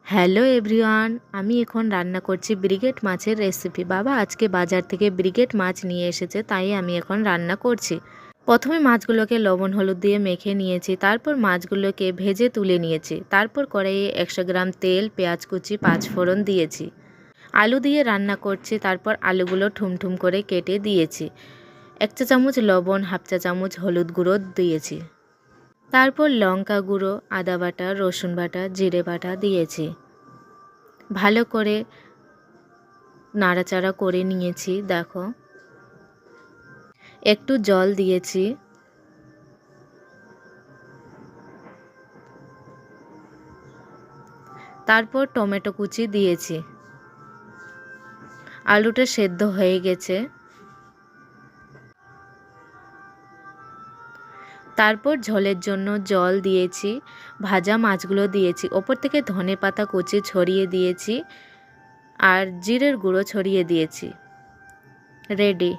Hello everyone, আমি এখন রান্না করছি ব্রিগেড মাছের রেসিপি। বাবা আজকে বাজার থেকে ব্রিগেড মাছ নিয়ে এসেছে, তাই আমি এখন রান্না করছি। প্রথমে মাছগুলোকে লবণ হলুদ দিয়ে মেখে নিয়েছি, তারপর মাছগুলোকে ভেজে তুলে নিয়েছি। তারপর কড়াইয়ে 100 গ্রাম তেল, পেঁয়াজ কুচি, 5 ফোড়ন দিয়েছি। আলু দিয়ে রান্না করছি, তারপর আলুগুলো ঠুমঠুম করে কেটে দিয়েছি। 1 চা চামচ লবণ, হাফ চা চামচ হলুদ গুঁড়ো দিয়েছি। তারপর লঙ্কা গুঁড়ো, আদা বাটা, রসুন বাটা, জিরে বাটা দিয়েছি। ভালো করে নাড়াচাড়া করে নিয়েছি। দেখো, একটু জল দিয়েছি। তারপর টমেটো কুচি দিয়েছি। আলুটা সেদ্ধ হয়ে গেছে। তারপর ঝোলের জন্য জল দিয়েছি, ভাজা মাছগুলো দিয়েছি, ওপর থেকে ধনেপাতা কুচি ছড়িয়ে দিয়েছি আর জিরের গুঁড়ো ছড়িয়ে দিয়েছি। রেডি।